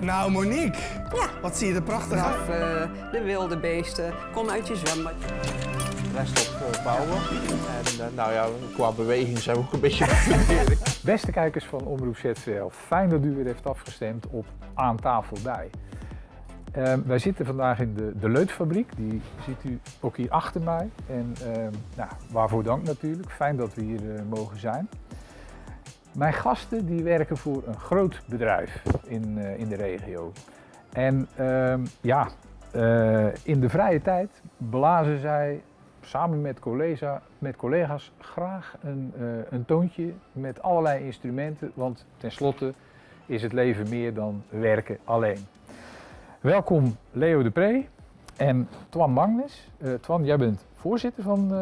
Nou Monique, Ja. wat zie je er prachtig uit. Draf, de wilde beesten, kom uit je zwembad. Rest op bouwen. En nou ja, qua beweging zijn we ook een beetje verleden. Beste kijkers van Omroep ZVL, fijn dat u weer heeft afgestemd op Aan tafel bij. Wij zitten vandaag in de Leutfabriek, die ziet u ook hier achter mij. En waarvoor dank natuurlijk, fijn dat we hier mogen zijn. Mijn gasten die werken voor een groot bedrijf in de regio. En in de vrije tijd blazen zij samen met collega's graag een toontje met allerlei instrumenten, want tenslotte is het leven meer dan werken alleen. Welkom Leo de Pre en Twan Magnus. Twan, jij bent voorzitter van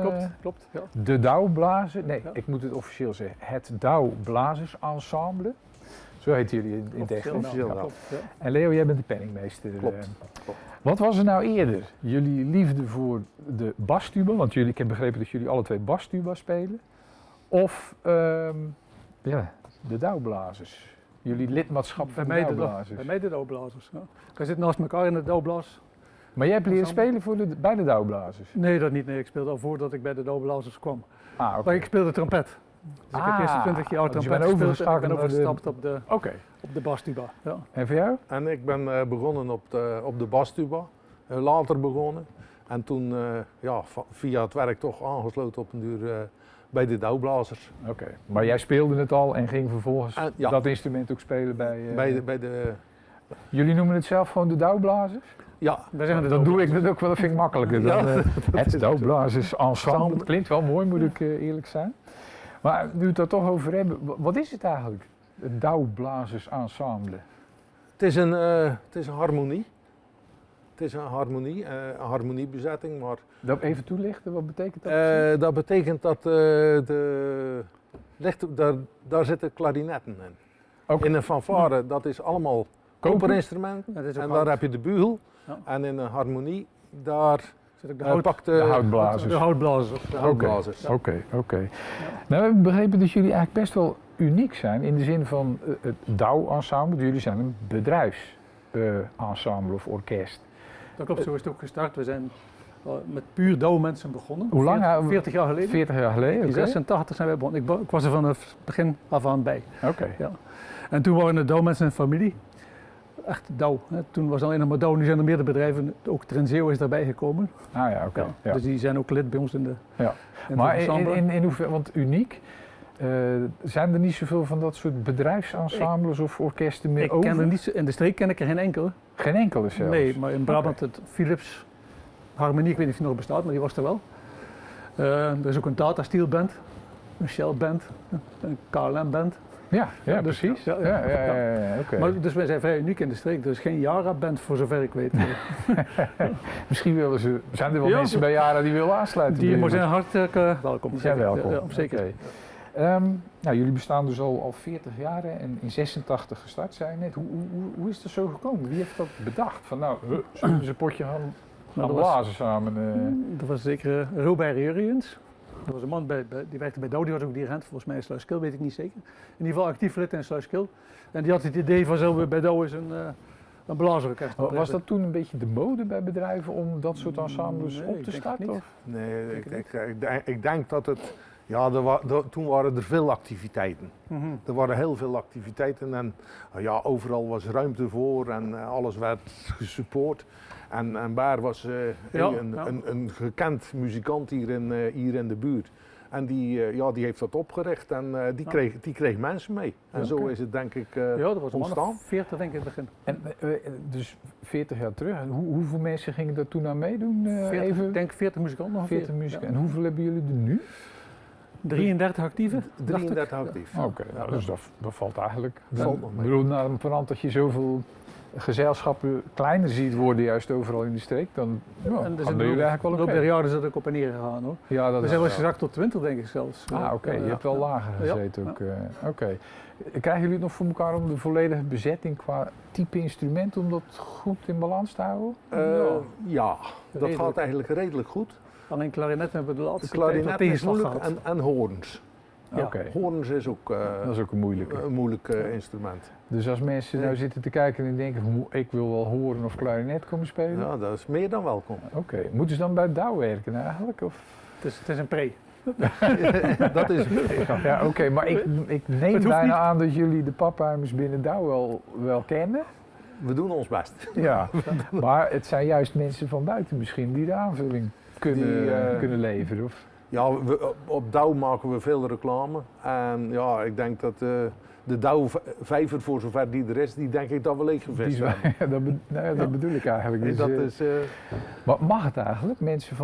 Klopt. Ja. de Douwblazer. Nee, Ja. ik moet het officieel zeggen. Het Douwblazersensemble. Zo heet jullie in het echt. Officieel, Ja. klopt, ja. En Leo, jij bent de penningmeester. Klopt. Wat was er nou eerder? Jullie liefde voor de bastuba, want ik heb begrepen dat jullie alle twee bastuba spelen. Of de Douwblazers? Jullie lidmaatschap van de Douwblazers. Bij mij de Douwblazers. Ja. Wij zitten naast elkaar in de Douwblazers. Maar jij hebt leren spelen bij de Douwblazers? Nee, dat niet. Nee, ik speelde al voordat ik bij de Douwblazers kwam. Ah, oké. Maar ik speelde trompet. Dus ik heb eerst 20 jaar dus je trompet bent gespeeld en ik ben overgeschakeld overgestapt Oké. op de bastuba. Ja. En voor jou? En ik ben begonnen op de bastuba, later begonnen. En toen via het werk toch aangesloten op een duur bij de Douwblazers. Oké. Maar jij speelde het al en ging vervolgens Ja. dat instrument ook spelen bij... Bij de Jullie noemen het zelf gewoon de Douwblazers? ja, Wij zeggen de Dan doe ik Douwblazers. het ook wel, dat vind ik makkelijker dan het Douwblazersensemble. Het klinkt wel mooi, moet ik eerlijk zijn. Maar nu we het er toch over hebben, wat is het eigenlijk? Het Douwblazersensemble. het is een harmonie. Het is een harmoniebezetting, maar Dat even toelichten, wat betekent dat? precies? dat betekent dat daar zitten klarinetten in. Ook In een fanfare, dat is allemaal koperinstrumenten. Ja, dit is ook En hout. daar heb je de bugel. Ja. En in een harmonie, daar Zit ook de pakt de houtblazers. de houtblazers. de houtblazers. Oké. Nou, we hebben begrepen dat jullie eigenlijk best wel uniek zijn in de zin van het Douw-ensemble. Jullie zijn een bedrijfsensemble of orkest. Dat klopt, zo is het ook gestart. We zijn met puur Douwmensen begonnen. Hoe lang? 40 jaar geleden. 40 jaar geleden? In Oké. 86 zijn wij begonnen. Ik was er vanaf het begin af aan bij. Oké. Ja. En toen waren de Douwmensen een familie. Echt Douw. Hè. Toen was alleen nog maar Douw, nu zijn er meerdere bedrijven. Ook Trenzeo is daarbij gekomen. Ah ja, oké. Ja. Ja. Dus die zijn ook lid bij ons in de Ja. in Maar het ensemble. in hoeverre, want uniek, zijn er niet zoveel van dat soort bedrijfsensembles of orkesten meer Ik over? ken er niet, in de streek ken ik er geen enkele. Geen enkele zelfs? Nee, maar in Brabant het Philips Harmonie, ik weet niet of die nog bestaat, maar die was er wel. Er is ook een Tata Steel band, een Shell band, een KLM band. Ja, Dus- precies. ja, Oké. Maar, dus wij zijn vrij uniek in de streek. Er is geen Yara band voor zover ik weet. Misschien zijn er wel Ja, mensen bij Jara die willen aansluiten. Die bij jullie? zijn hartelijk welkom. Die zijn welkom. Ja, zeker. Oké. Nou, jullie bestaan dus al 40 jaar en in 86 gestart, zei je net. Hoe is het zo gekomen? Wie heeft dat bedacht? Van nou, zullen we eens een potje gaan dat blazen samen? Dat was zeker Robert Jurriëns. Dat was een man die werkte bij Douw, die was ook dirigent, volgens mij in Sluiskil, weet ik niet zeker. In ieder geval actief lid in Sluiskil. En die had het idee van zullen we bij Douw eens een blazerorkest Was oprichten. dat toen een beetje de mode bij bedrijven om dat soort ensembles Nee, op ik te denk starten? het niet. Of? Nee, ik denk dat het... Ja, toen waren er veel activiteiten. Mhm. Er waren heel veel activiteiten en overal was ruimte voor en alles werd gesupport. En Baar was een gekend muzikant hier in de buurt. En die heeft dat opgericht en die kreeg mensen mee. En zo oké. is het denk ik Ja, dat was een man ontstaan. of 40 denk ik in het begin. En dus 40 jaar terug. En hoeveel mensen gingen er toen aan meedoen? 40, ik denk 40 muzikanten ongeveer. 40 muzikanten. En hoeveel hebben jullie er nu? 33 actieve. 33 actief. Oké, nou, dus dat valt eigenlijk. Dat valt nog Ik mee. bedoel, na een verand dat je zoveel gezelschappen kleiner ziet worden, juist overal in de streek, dan En er gaan zijn jullie eigenlijk wel de oké. loop der jaren is dat ook op en neer gegaan hoor. Ja, dat We is zijn wel eens wel. gezakt tot 20 denk ik zelfs. Ah, oké, je Ja, hebt wel ja. lager Ja, gezeten ja. ook. Oké. Krijgen jullie het nog voor elkaar om de volledige bezetting qua type instrument, om dat goed in balans te houden? Ja, dat Redelijk. gaat eigenlijk redelijk goed. Alleen klarinet hebben we de De laatste tijd wat klarinet is tegenslag moeilijk gehad. en hoorns. Ja. Oké, Hoorns is ook dat is ook een moeilijke. een moeilijk instrument. Dus als mensen nou zitten te kijken en denken van, ik wil wel horen of klarinet komen spelen. Ja, dat is meer dan welkom. Oké, moeten ze dan bij Douw werken eigenlijk? Of? Het is een pre. Dat is Ja, oké, maar ik neem hoeft bijna niet. aan dat jullie de paphuimers binnen Douw wel kennen. We doen ons best. Ja, maar het zijn juist mensen van buiten misschien die de aanvulling kunnen leveren. Of? Ja, op Douw maken we veel reclame. En ja, ik denk dat de Douw-vijver, voor zover die er is, die denk ik dat we leeggevist Die hebben. dat bedoel ik eigenlijk. Dus, Dat is, maar mag het eigenlijk? Mensen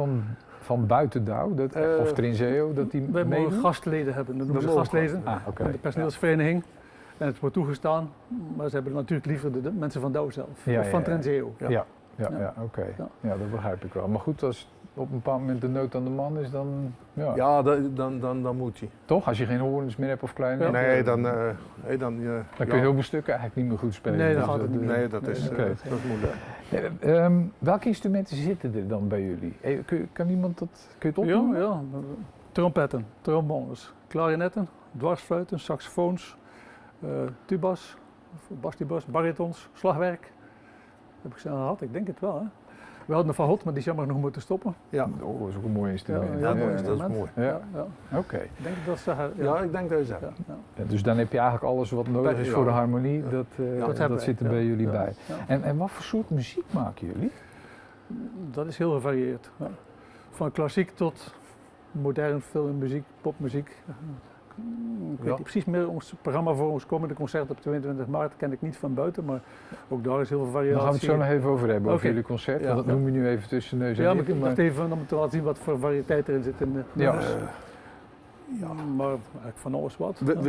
van buiten Douw, of Trinseo, dat die Wij mogen meedoen? gastleden hebben, dat noemen ze We mogen gastleden. Ah, oké. Van de personeelsvereniging. En het wordt toegestaan, maar ze hebben natuurlijk liever de mensen van Douw zelf. Ja, of van ja, ja. Trenzeo. Ja, Ja. oké. Ja. Ja, dat begrijp ik wel. Maar goed, als op een bepaald moment de nood aan de man is, dan... Ja. ja, dan moet je. Toch? Als je geen hoorns meer hebt of klarinet, Nee, dan dan kun kun je heel veel stukken eigenlijk niet meer goed spelen. Nee, dat Dus gaat het niet. Nee, dat is, Oké. dat is moeilijk. Welke instrumenten zitten er dan bij jullie? Kan iemand dat, kun je het opnoemen? Ja. Trompetten, trombones, klarinetten, dwarsfluiten, saxofoons, tubas, bastubas, baritons, slagwerk. Heb ik ze al gehad? Ik denk het wel. Hè? We hadden een Van Hot, maar die is jammer nog moeten stoppen. Ja, Oh, dat is ook een mooi instrument. Ja, dat is instrument. mooi. Ja. Ja. Oké. Ik denk dat ze Ja, ik denk dat je zegt. ja, ja. Ja, dus dan heb je eigenlijk alles wat nodig is Ja. voor de harmonie, Ja. dat hebben wij. zit er Ja. bij jullie Ja. bij. Ja. En wat voor soort muziek maken jullie? Dat is heel gevarieerd. Ja. Van klassiek tot modern filmmuziek, popmuziek. Ik weet Ja. niet precies meer, ons programma voor ons komende concert op 22 maart ken ik niet van buiten, maar ook daar is heel veel variatie. Daar gaan we het zo nog even over hebben, over Oké. jullie concert. Ja. Want dat noem je nu even tussen neus en Ja, maar lippen. ik dacht even om te laten zien wat voor variëteit erin zit. In de Ja. nummers. Maar eigenlijk van alles wat. Ja.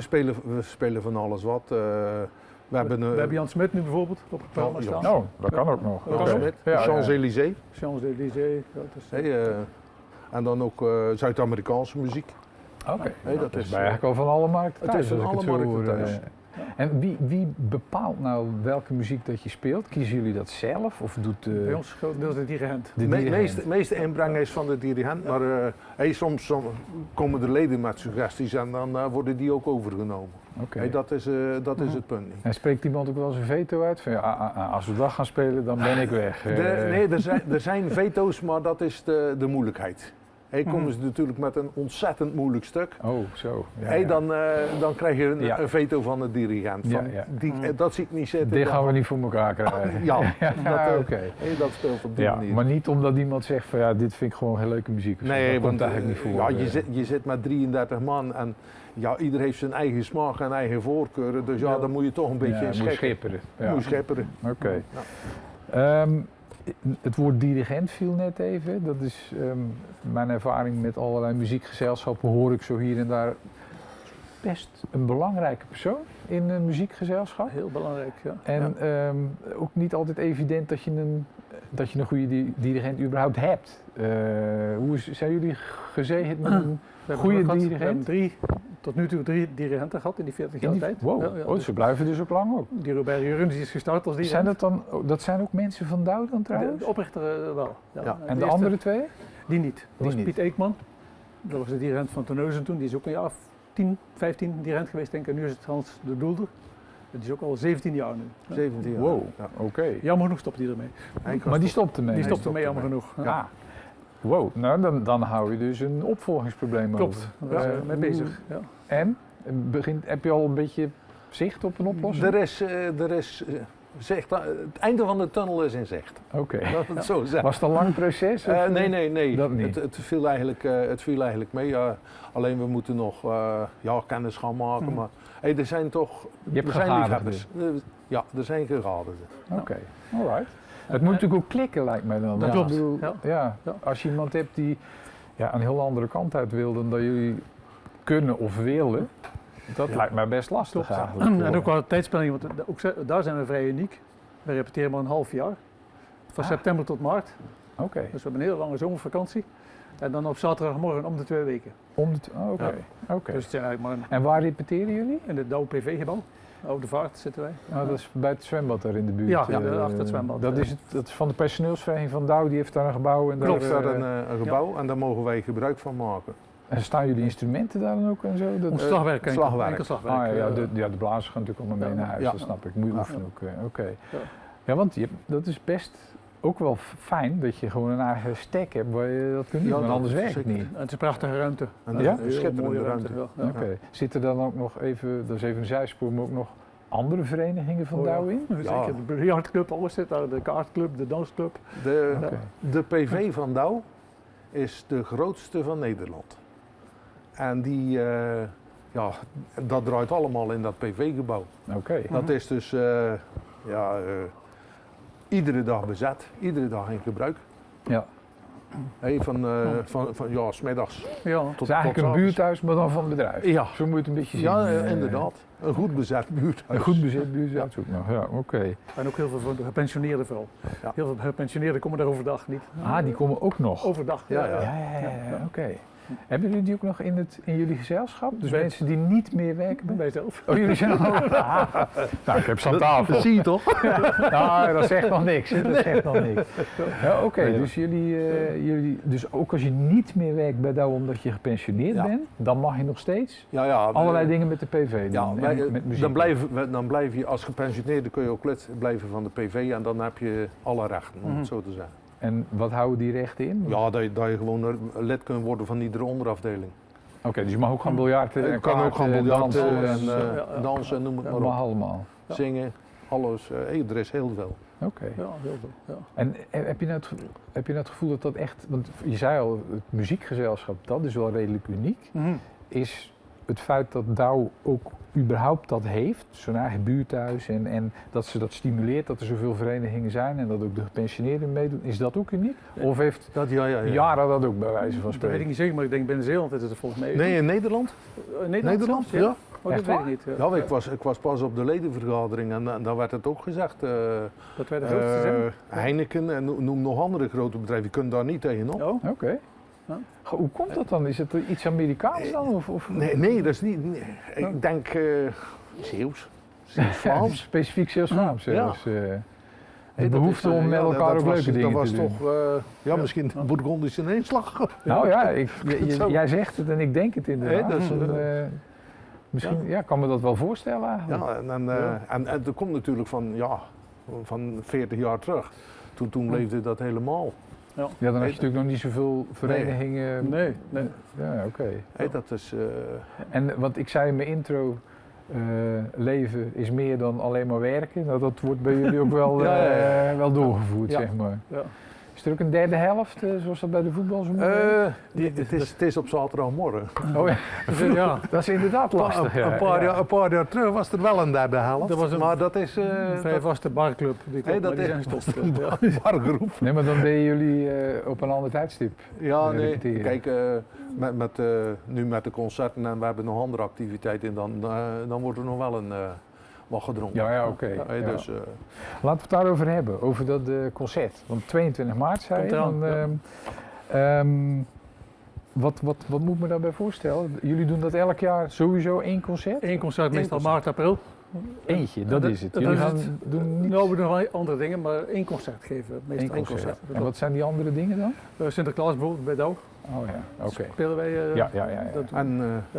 We spelen van alles wat. We hebben We hebben Jan Smit nu bijvoorbeeld op het programma Ja. staan. Nou, dat kan ook nog. Jan Oké. Smit, Ja, Champs-Élysées. Champs-Élysées. Ja, dat is, En dan ook Zuid-Amerikaanse muziek. Oké, Nee, dat dat is, is bij eigenlijk al van alle markten het thuis. is van als ik alle het zo markten hoor, thuis. En wie bepaalt nou welke muziek dat je speelt? Kiezen jullie dat zelf of doet bij ons grotendeels de dirigent. de De dirigent? meeste inbreng is van de dirigent, maar soms komen de leden met suggesties en dan worden die ook overgenomen. Oké. Dat is het punt niet. En spreekt iemand ook wel zijn veto uit? Van, ja, als we dat gaan spelen, dan ben ik weg. Nee, er zijn veto's, maar dat is de moeilijkheid. Komen ze natuurlijk met een ontzettend moeilijk stuk. Oh, zo. Ja, ja. Dan krijg je Ja. een veto van de dirigent. Ja, Van, ja. Dat zie ik niet zitten. Dit gaan we niet voor elkaar krijgen. Ja, Oké. dat speelt op die Ja, manier. maar niet omdat iemand zegt van ja, dit vind ik gewoon heel leuke muziek. of zo. Nee, dat komt want eigenlijk niet voor. ja, je zit met 33 man en ja, ieder heeft zijn eigen smaak en eigen voorkeuren. Dus ja, dan moet je toch een beetje ja, moet schikken. schipperen. Ja. Moet schepperen. Oké. Ja. Het woord dirigent viel net even. Dat is mijn ervaring met allerlei muziekgezelschappen. Hoor ik zo hier en daar best een belangrijke persoon in een muziekgezelschap. Heel belangrijk, ja. En ook niet altijd evident dat je een goede dirigent überhaupt hebt. Zijn jullie gezegend met een We hebben goede nog gehad- dirigent? We hebben tot nu toe 3 dirigenten gehad in die 40 jaar tijd. Wow, Ja, ja, oh, dus ze blijven dus ook lang ook. die Robert Jurgens die is gestart als dirigent. Zijn dat zijn ook mensen van Douw dan trouwens? De oprichter wel. Ja. Ja. En de eerste- andere twee? Die niet. Dat Die was niet. Piet Eekman. Dat was de dirigent van Terneuzen toen. Die is ook een jaar of 10, 15 dirigent geweest denk ik. En nu is het Hans de Doelder. Die is ook al 17 jaar nu. Ja. 17 jaar. Wow, Ja. oké. Jammer genoeg stopt hij ermee. Maar die stopt ermee? Die Hij stopt ermee, stopt jammer genoeg. Ja. Ah, wow, nou dan hou je dus een opvolgingsprobleem Klopt, over. daar zijn we mee hoe- bezig. Ja. En? Heb je al een beetje zicht op een oplossing? Het einde van de tunnel is in zicht. Oké. Laat het zo zeggen. Was het een lang proces? of- Nee. Dat niet. Het viel eigenlijk mee. Ja, alleen we moeten nog kennis gaan maken. Maar er zijn toch hebt er zijn gegadigden. liefhebbers. Ja, er zijn gegadigden. Oké, alright. Het moet natuurlijk ook klikken lijkt mij dan. Dat Want klopt, ik bedoel, ja. ja, Ja. als je iemand hebt die een heel andere kant uit wil dan dat jullie kunnen of willen, dat lijkt mij best lastig Klopt. eigenlijk. En ook qua tijdspanning, want ook daar zijn we vrij uniek. We repeteren maar een half jaar. Van september tot maart. Oké, Dus we hebben een hele lange zomervakantie. En dan op zaterdagmorgen om de 2 weken. oké. Oké. Dus het zijn eigenlijk maar En waar repeteren jullie? in het Douw PV-gebouw. Oude Vaart zitten wij. Nou, dat is bij het zwembad daar in de buurt. Ja, eh, achter het zwembad. Dat is van de personeelsvereniging van Douw, die heeft daar een gebouw. En Klopt, daar, daar een gebouw en daar mogen wij gebruik van maken. En staan jullie instrumenten daar dan ook en zo? Ons slagwerk. slagwerk. Enkel slagwerk. De blazers gaan natuurlijk allemaal mee naar huis, Ja. dat snap ik. Moet je oefenen ook. Oké. Ja. Ja, want dat is best ook wel fijn dat je gewoon een eigen stack hebt waar je dat kunt doen, Ja, want dat anders is werkt het zeker. niet. En het is een prachtige ruimte. En Ja? een schitterende mooie ruimte. Ja. Oké. Zitten er dan ook nog even, dat is even een zijspoor, maar ook nog andere verenigingen van Oh ja. Douw in? Zeker, de biljartclub, alles zit daar, de kaartclub, de dansclub. Oké. De PV van Douw is de grootste van Nederland. En dat draait allemaal in dat PV-gebouw. Oké. Dat is dus iedere dag bezet, iedere dag in gebruik. Ja. Hey, van 's middags Ja. Het is eigenlijk een buurthuis, maar dan van het bedrijf. Ja, Zo moet je het een beetje zien. ja inderdaad. Een goed bezet buurt. Een goed bezet buurthuis ook nog. Ja, oké. En ook heel veel voor de gepensioneerden vooral. Ja. Heel veel gepensioneerden komen daar overdag niet. Ah, die komen ook nog. Overdag. Ja, Ja, oké. Hebben jullie die ook nog in jullie gezelschap? Dus mensen die niet meer werken bij? Bij zelf. Oh, jullie zijn al... Nou, ik heb ze aan tafel. zie je toch? Nou, dat zegt nog niks. Hè. Dat zegt nog niks. Ja, oké, dus jullie... Dus ook als je niet meer werkt bij Douw omdat je gepensioneerd Ja. bent, dan mag je nog steeds Ja, allerlei dingen met de PV doen. Ja, en met muziek. dan blijf je als gepensioneerde kun je ook lid blijven van de PV en dan heb je alle rechten, om het zo te zeggen. En wat houden die rechten in? Ja, dat je gewoon lid kunt worden van iedere onderafdeling. Oké, dus je mag ook gaan biljarten en Je kan ook gaan kaarten, biljarten dansen. en dansen, noem het Dat maar mag op. allemaal. Zingen, alles. Er is heel veel. Oké. Ja, heel veel. Ja. En heb je nou het gevoel dat dat echt... Want je zei al, het muziekgezelschap, dat is wel redelijk uniek. Is het feit dat Douw ook überhaupt dat heeft, zo'n eigen buurthuis en dat ze dat stimuleert, dat er zoveel verenigingen zijn en dat ook de gepensioneerden meedoen, is dat ook uniek? Of heeft Ja. Yara dat ook bij wijze van Dat weet spreken? ik niet zeker, maar ik denk binnen Zeeland is het er volgens mij. Nee, in Nederland? In Nederland? zelfs, Ja. Oh, Echt dat weet waar? ik niet. Ja. Ja, ik was pas op de ledenvergadering en dan werd het ook gezegd. Dat wij de grootste zijn. Heineken en noem nog andere grote bedrijven, je kunt daar niet tegenop. Oh, Oké. Ja. Goh, hoe komt dat dan? Is het iets Amerikaans dan? Of? Nee, dat is niet. Nee. Ik denk Zeeuws. Vlaams. Specifiek Zeeuws-Vlaams Ja. zelfs. De Hey, dat behoefte is, om met ja, elkaar dat ook was- leuke dingen Dat was te doen. toch, misschien de Bourgondische inslag. Nou ja, Zo. jij zegt het en ik denk het inderdaad. Nee, dat is, Misschien kan me dat wel voorstellen eigenlijk. Ja, en er komt natuurlijk van 40 jaar terug. Toen leefde dat helemaal. Ja, dan had je natuurlijk nog niet zoveel verenigingen. nee. Ja, oké. Hey, dat is, En want ik zei in mijn intro, leven is meer dan alleen maar werken. Nou, dat wordt bij jullie ook wel, wel doorgevoerd, Ja. zeg maar. Ja. Is er ook een derde helft, zoals dat bij de voetbal zo moet zijn? het is op zaterdagmorgen. Oh ja, Ja, dat is inderdaad lastig. Een paar jaar terug was er wel een derde helft. Dat was een- maar dat is een vrij vaste barclub. Die Hey, dat die zijn is gestopt. Ja. een bargroep. Nee, maar dan deden jullie op een ander tijdstip. Ja, nee. repeteren. Kijk, nu met de concerten en we hebben nog andere activiteiten, dan wordt er nog wel wat gedronken. Ja, oké. Hey, Ja. dus, Laten we het daarover hebben, over dat concert. Want 22 maart zei je. Komt eraan, Wat moet ik me daarbij voorstellen? Jullie doen dat elk jaar sowieso één concert? Eén concert, meestal concert. maart, april. Eentje, dat is het. Dat Jullie is gaan het. doen niet Nou, we doen wel andere dingen, maar één concert geven we. Meestal één één concert. concert. En wat zijn die andere dingen dan? Sinterklaas bijvoorbeeld bij Douw. Oh ja, oké. Spelen wij. Ja. dat-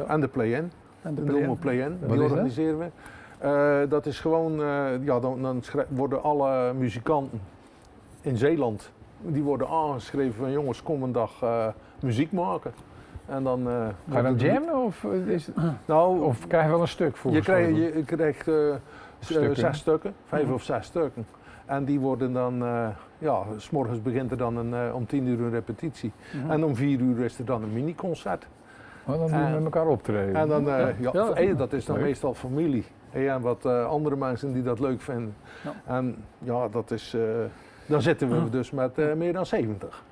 en de play-in. en de De noemen play-in. Wat Die is dat? organiseren we. Dat is gewoon, dan worden alle muzikanten in Zeeland, die worden aangeschreven van jongens, kom een dag muziek maken. En dan Ga je wordt dan het- jammen Nou, of krijg je wel een stuk voor? je krijgt Stukken. 6 stukken, 5 of 6 stukken. En die worden dan, 's morgens begint er dan om 10 uur een repetitie. En om 4 uur is er dan een miniconcert. Oh, dan doen we met elkaar optreden. En dan, Ja. dat is dan Leuk. meestal familie. En wat andere mensen die dat leuk vinden. Ja. En ja, dat is, dan zitten we dus met meer dan 70.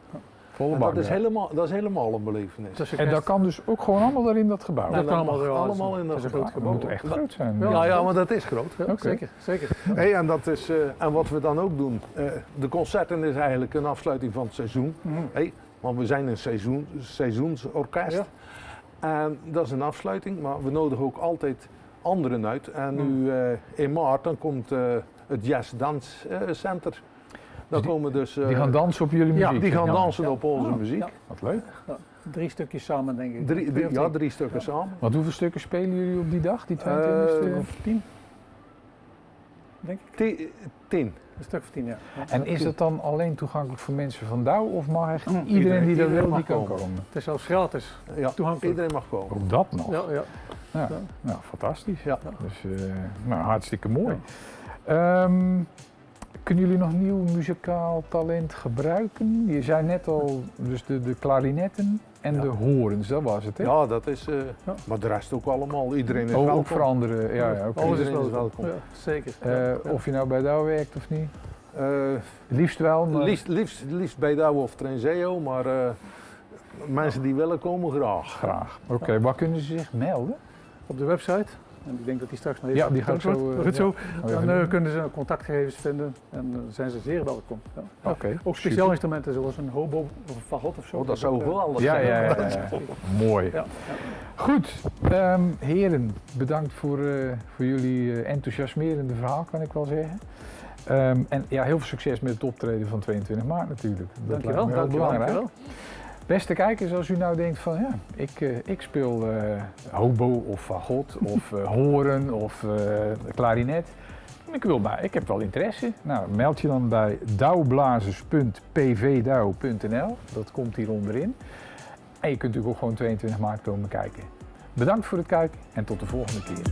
Volle En bak. dat is, ja. helemaal een belevenis. Dus je En dat krijgt- kan dus ook gewoon allemaal daar in dat gebouw? dat kan allemaal mag wel. allemaal in dat is een gebouw. groot Dat gebouw. moet echt groot zijn. Ja, maar dat is groot. Ja, Oké. Zeker, zeker. En, dat is, en wat we dan ook doen, de concerten is eigenlijk een afsluiting van het seizoen. Want we zijn een seizoensorkest. Ja. En dat is een afsluiting, maar we nodigen ook altijd anderen uit. En nu in maart dan komt het Jazz Dance Center. Daar die- komen dus, Die gaan dansen op jullie muziek? ja, die gaan zeg maar. dansen op onze muziek. Ja. Wat leuk. 3 stukjes samen, denk ik. 3 stukken samen. Want hoeveel stukken spelen jullie op die dag, die 22e? Of 10, denk ik. 10. Een stuk of 10, ja. En is het dan alleen toegankelijk voor mensen van Douw of mag echt iedereen die iedereen dat wil, mag die kan komen. komen? Het is zelfs gratis. Ja, Toegankelijk. iedereen mag komen. Ook dat nog? Ja, ja. Ja, Ja. nou, fantastisch. Ja. Dus nou, hartstikke mooi. Kunnen jullie nog nieuw muzikaal talent gebruiken? Je zei net al, dus de klarinetten en Ja. de horens, dat was het hè? Ja, dat is, Ja. maar de rest ook allemaal. Iedereen is Ook welkom. voor anderen, ja, oké. Alles is Iedereen is welkom. welkom. Ja, zeker. Of je nou bij Douw werkt of niet? Eh, Liefst wel, maar... liefst bij Douwe of Trenzeo, maar mensen die willen komen graag. Graag. Oké, waar kunnen ze zich melden? Op de website. En ik denk dat die straks nog Ja, die ga ik zo, Goed zo. Oh, ja, Dan kunnen ze contactgegevens vinden en zijn ze zeer welkom. Ja. Oké. Ook speciaal instrumenten zoals een hobo of een fagot of zo. Oh, dat zou geweldig Ja, zijn. ja, ja, ja. Mooi. Ja, Goed, heren, bedankt voor jullie enthousiasmerende verhaal, kan ik wel zeggen. En ja, heel veel succes met het optreden van 22 maart natuurlijk. Dat Dankjewel. lijkt me heel belangrijk. Dankjewel. Beste kijkers, als u nou denkt van ja, ik speel hobo of fagot of horen of klarinet. Ik heb wel interesse. Nou, meld je dan bij douwblazers.pvdouw.nl. Dat komt hier onderin. En je kunt natuurlijk ook gewoon 22 maart komen kijken. Bedankt voor het kijken en tot de volgende keer.